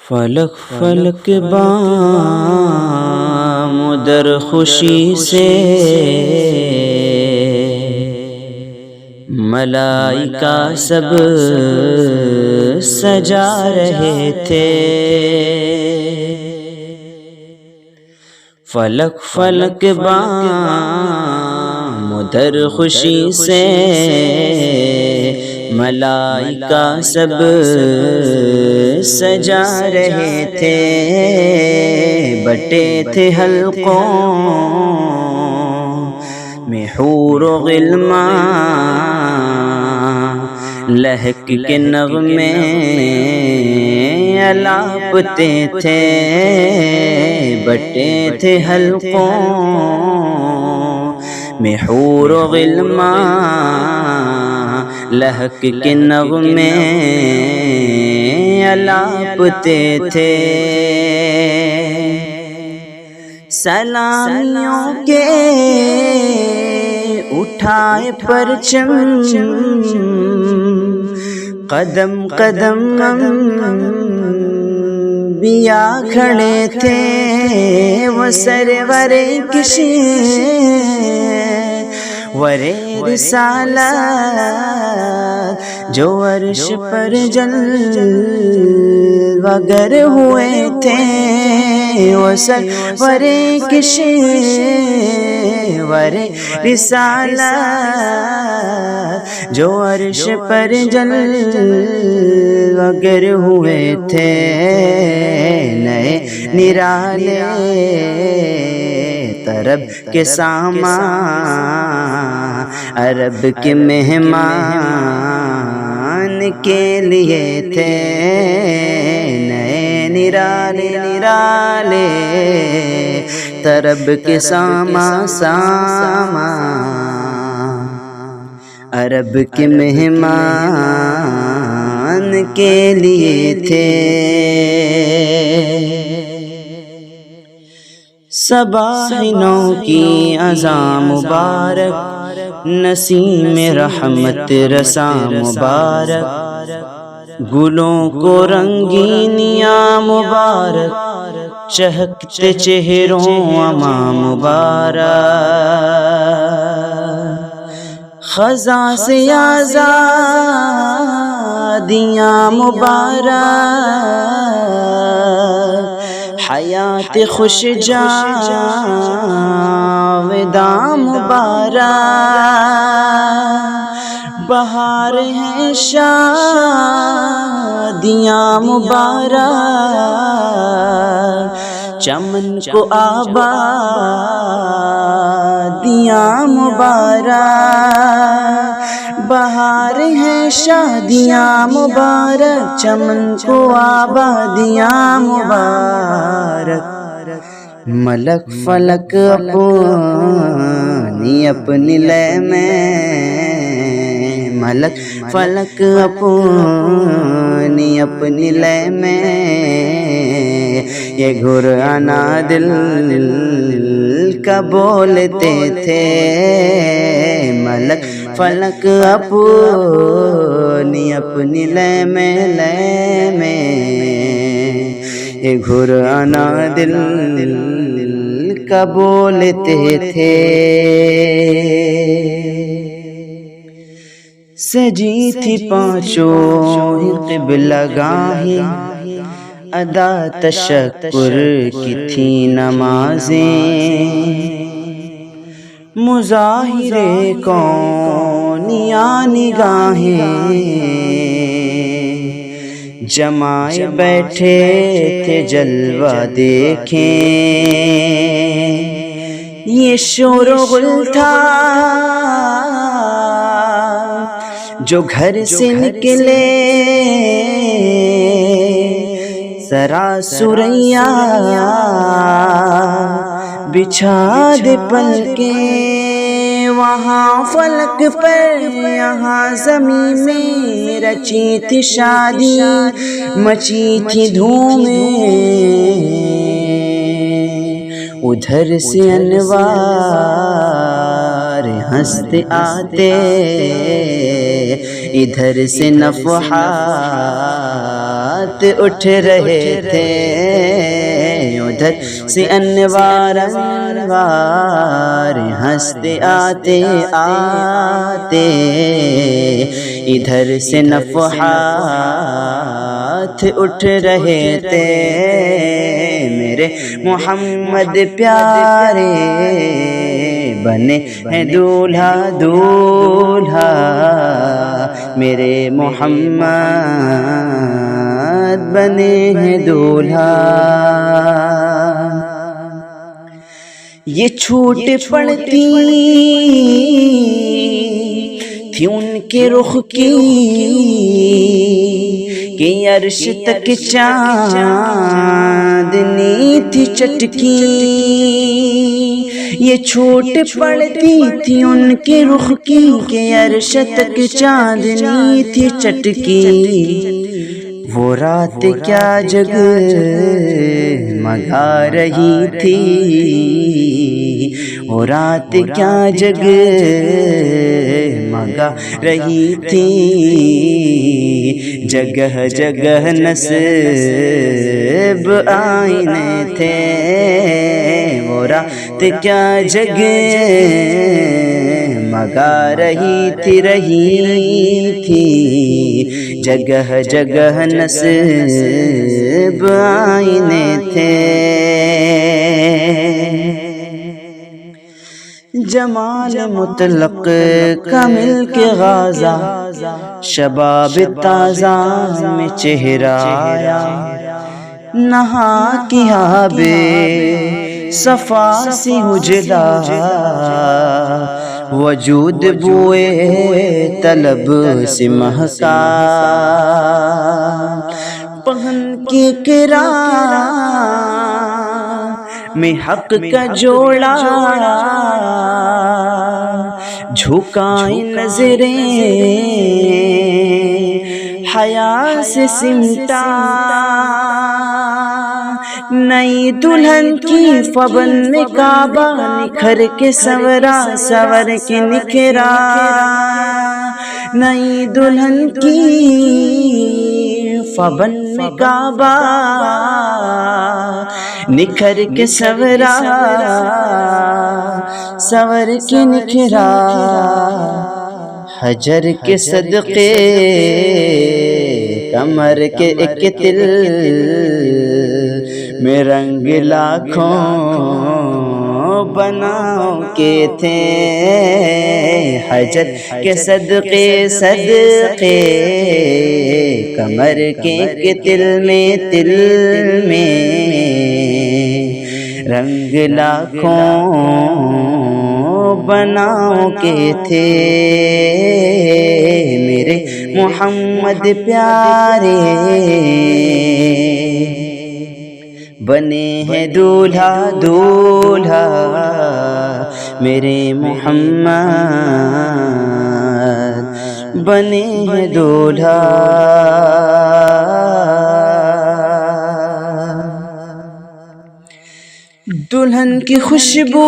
فلک فلک بام در خوشی سے ملائکہ سب سجا رہے تھے۔ فلک فلک بام در خوشی سے ملائکہ سب سجا رہے تھے۔ بٹے تھے حلقوں میں حور و غلمان، لہک کے نغمے الاپتے تھے۔ بٹے تھے حلقوں میں حور و غلمان، لہک کے نغمے الاپتے تھے۔ سلامیوں کے اٹھائے پرچم، قدم قدم انبیاء کھڑے تھے۔ وہ سرور کشی ورے رسالت جو عرش پر جلوہ گر ہوئے تھے۔ وہ سرور کشی ورے رسالت جو عرش پر جلوہ گر ہوئے تھے۔ نئے نرالے طرب کے سامان، عرب کے مہمان کے لیے تھے۔ نئے نرالے نرالے طرب کے سامان، عرب کے مہمان کے لیے تھے۔ صباح نو کی اذاں مبارک، نسیم رحمت رساں مبارک، گلوں کو رنگینیاں مبارک، چہکتے چہروں اماں مبارک۔ خزاں سے آزادیاں مبارک، حیات خوش جاوداں مبارک، بہار ہیں شادیاں مبارک، چمن کو آبادیاں مبارک، بہار ہیں شادیاں مبارک، چمن کو آبادیاں مبارک۔ ملک فلک اپنی اپنی لے میں، ملک فلک اپنی اپنی لے میں، یہ گھرانا دل کا بولتے تھے۔ ملک فلک اپنی اپنی لے میں، یہ گھرانا دل کا بولتے تھے۔ سجی تھی پانچوں قبلہ گاہیں، ادا تشکر کی تھی نمازیں، مظاہرے کونیاں نگاہیں، جمائے بیٹھے تھے جلوہ دیکھیں۔ یہ شور و غل تھا جو گھر سے نکلے، ذرا سریا بچھا دے پلکیں، وہاں فلک پر یہاں زمین میں رچی تھی شادی، مچی تھی دھومیں، ادھر سے انوار ہنستے آتے، ادھر سے نفحات نفحات اٹھ رہے تھے، ادھر سے انوار انوار ہنستے آتے آتے، ادھر سے نفحات اٹھ رہے تھے، میرے محمد پیارے بنے ہیں دولہا دولہا، میرے محمد بنے ہیں دولہا۔ یہ چھوٹ پڑتی تھی ان کے رخ کی کہ عرش تک چاندنی تھی چٹکی، یہ چھوٹ پڑتی تھی ان کے رخ کی کہ عرش تک چاندنی تھی چٹکی، وہ رات کیا جگمگا رہی تھی، وہ رات کیا جگمگا رہی تھی، جگہ جگہ نصب آئینے تھے، وہ رات کیا جگمگا رہی تھی، جگہ جگہ نصب آئینے تھے، جمال مطلق کا مل کے غازہ، شباب تازہ میں چہرہ آیا، نہا کی آب صفا سے اجلا، وجود بوئے طلب سے مہکا، پہن کے کرا میں حق کا جوڑا، جھکائیں نظریں حیا سے سمٹا، نئی دلہن کی فبن میں کعبہ نکھر کے سورا سور کے نکھرا، نئی دلہن کی فبن میں کعبہ نکھر کے سورا سور کے نکھرا، حجر کے صدقے کمر کے ایک تل میں رنگ لاکھوں بناؤ کے تھے، حجر کے صدقے صدقے کمر کے ایک تل میں رنگ لاکھوں بناؤ کے تھے، میرے محمد پیارے بنے ہیں دولہا دولہا، میرے محمد بنے ہیں دولہا۔ دلہن کی خوشبو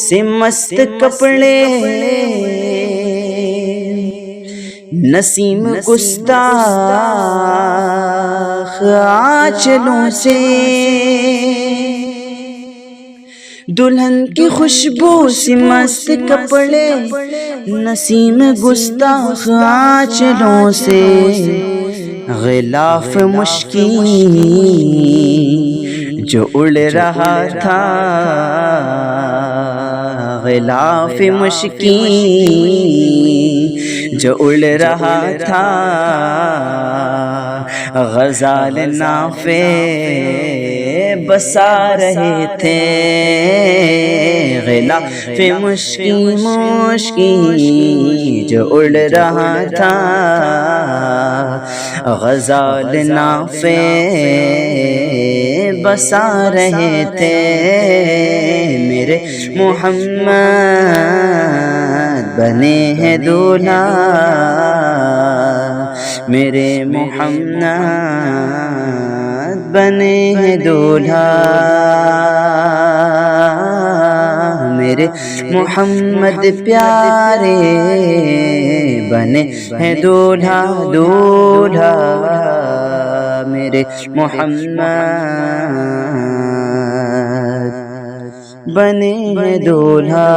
سے مست کپڑے، نسیم گستاخ آنچلوں سے، دلہن کی خوشبو سے مست کپڑے، نسیم گستاخ آنچلوں سے، غلاف مشکی جو اڑ رہا تھا، غلاف مشکی جو اڑ رہا تھا، غزال نافے بسا رہے تھے، غلاف مشکی مشکی جو اڑ رہا تھا، غزال نافے بسا رہے تھے، میرے محمد بنے ہیں دولہا، میرے محمد بنے ہیں دولہا، میرے میرے محمد پیارے بنے ہیں دولہا دولہا میرے محمد بنے ہیں دولہا.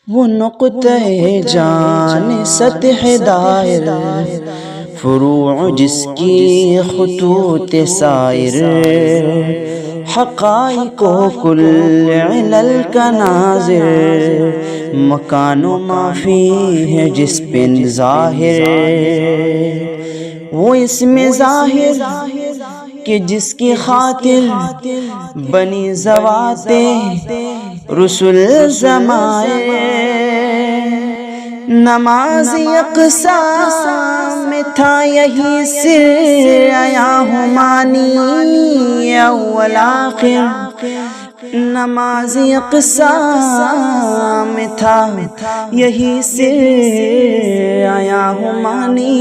وہ نقطہ جان سطح دائر فروع جس کی خطوط سائر حقائق و کل علل کا ناظر مکان و معافی ہے جس پہ ظاہر وہ اسم ظاہر کہ جس کی خاطر بنی ذوات رسل زمائے نماز اقسام میں تھا یہی سر آیا ہمانی اول آخر نماز اقسام میں تھا یہی سر آیا ہمانی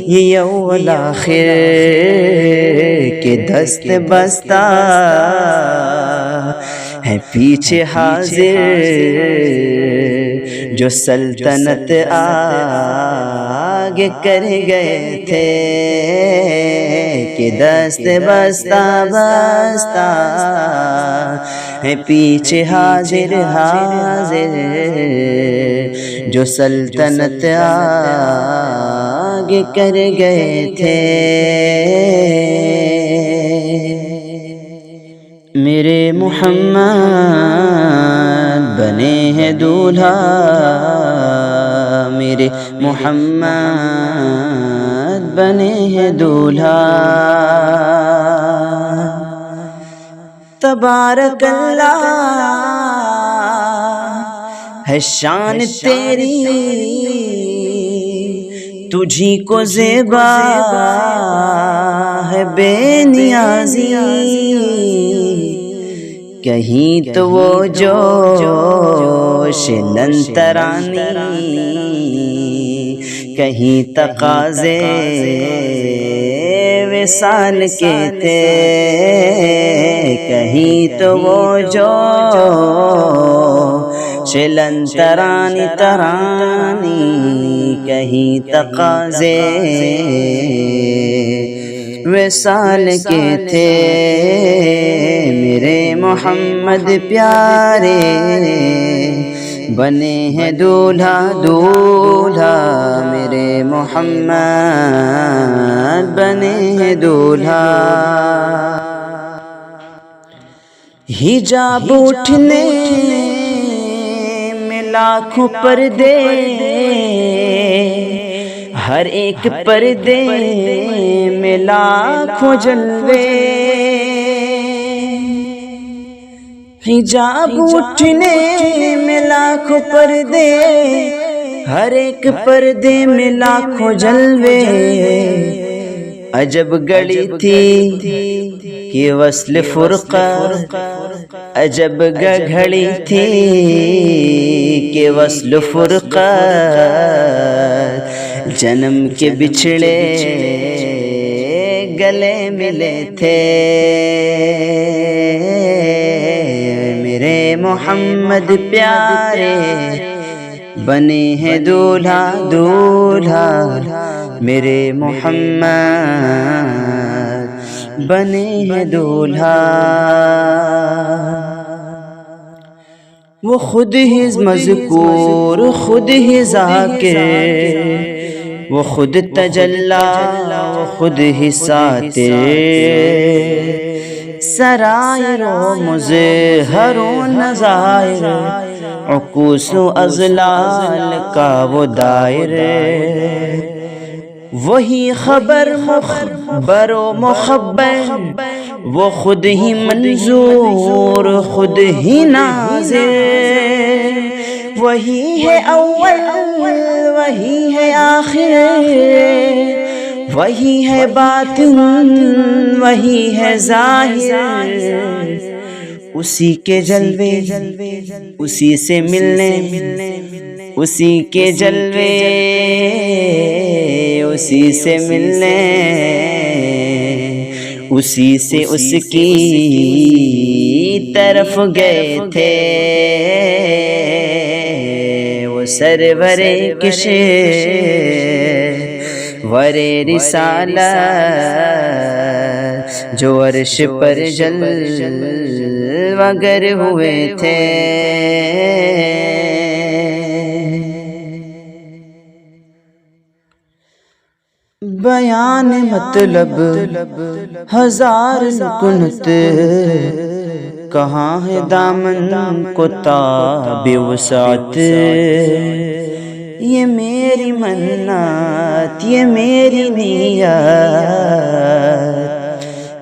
یہ اول آخر کے دست بستہ ہے پیچھے حاضر جو سلطنت آگے کر گئے تھے کہ دست بستہ بستہ ہے پیچھے حاضر حاضر جو سلطنت آگے کر گئے تھے. میرے محمد بنے ہیں دولہا میرے محمد بنے ہیں دولہا. تبارک اللہ ہے شان تیری تجھی کو زیبا ہے بے نیازی کہیں تو وہ جوش لنترانی کہیں تقاضے وصال کے تھے کہیں تو وہ جوش لنترانی ترانی کہیں تقاضے وصال کے تھے. میرے محمد پیارے بنے ہیں دولہا دولہا میرے محمد بنے ہیں دولہا. حجاب اٹھنے میں لاکھوں پردے ہر ایک پردے میں لاکھوں جلوے حجاب اٹھنے میں لاکھوں پردے ہر ایک پردے میں لاکھوں جلوے عجب گڑی تھی کہ وصل فرقہ عجب گھڑی تھی کہ وصل فرقہ جنم کے بچھڑے گلے ملے تھے. میرے محمد پیارے بنے ہیں دولہا دولہا میرے محمد بنے ہیں دولہا. وہ خود ہی مذکور خود ہی ذاکر وہ خود تجلی وہ خود ہی ساتر سرائر و مظہر و نظائر عکوس و اضلال کا وہ دائر وہی خبر مخبر و مخبر وہ خود ہی منظور خود ہی ناظر وہی ہے اول وہی ہے آخر وہی ہے باطن وہی ہے ظاہر اسی کے جلوے اسی سے ملنے اسی کے جلوے اسی سے ملنے اسی سے اس کی طرف گئے تھے، وہ سرور کشور رسالت جو عرش پر جلوگر ہوئے تھے۔ بیان مطلب ہزار نکت، کہاں ہے دامن کو تاب وسعت، یہ میری منت یہ میری نیت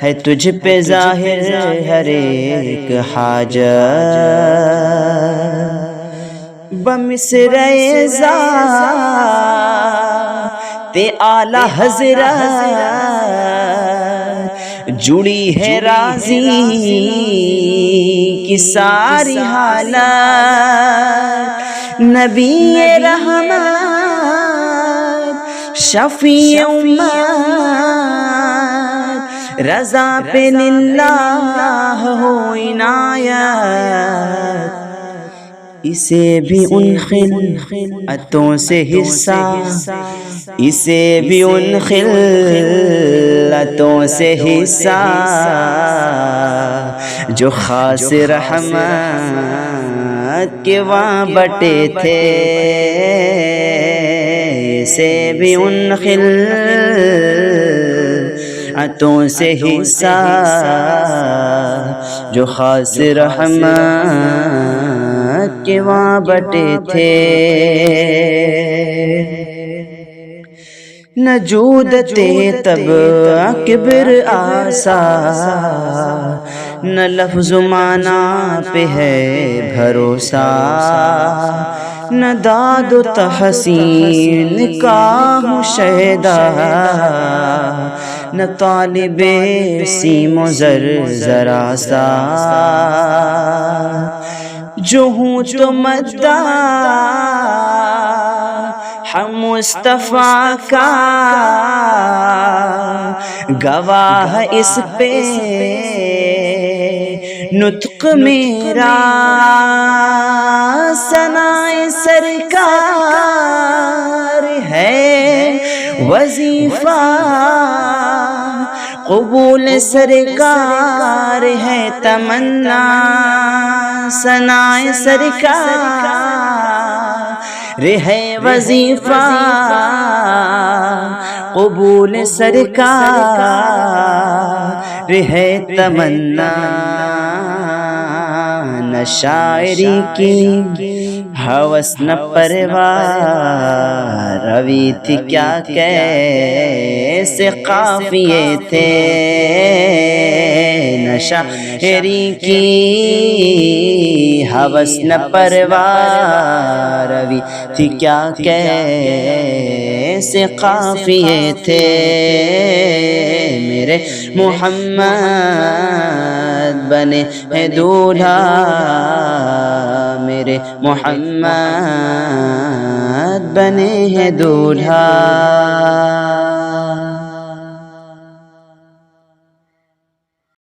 ہے، تجھ پہ ظاہر ہر ایک حاجت، بمصرع ذات اعلی حضرت جڑی ہے راضی کی ساری حالت، نبی رحمت شفیع امت، رضا پہ للہ ہو عنایت، اسے بھی ان خلعتوں سے حصہ، اسے بھی ان خلعتوں سے حصہ جو خاص رحمت کے وہاں بٹے تھے، اسے بھی ان خلعتوں سے حصہ جو خاص رحمت کے وہاں بٹے تھے۔ نہ جودت تب کبر آسا، نہ لفظ معنی پہ ہے بھروسہ، نہ داد و تحسین کا مشاہدہ، نہ طالب سیم و زر ذرا سا، جو ہوں تو مداح مصطفیٰ کا، گواہ اس پہ نطق میرا، ثنائے سرکار ہے وظیفہ، قبول سرکار ہے تمنا، ثنائے سرکار ہے وظیفہ، قبول سرکار ہے تمنا، نہ شاعری کی ہوس نہ پرواہ، روی تھی کیا کیسے قافیے تھے، نہ شاعری کی ہوس نہ پرواہ، روی تھی کیا کیسے قافیے تھے، میرے محمد بنے ہیں دولہا، میرے محمد بنے ہیں دولہا۔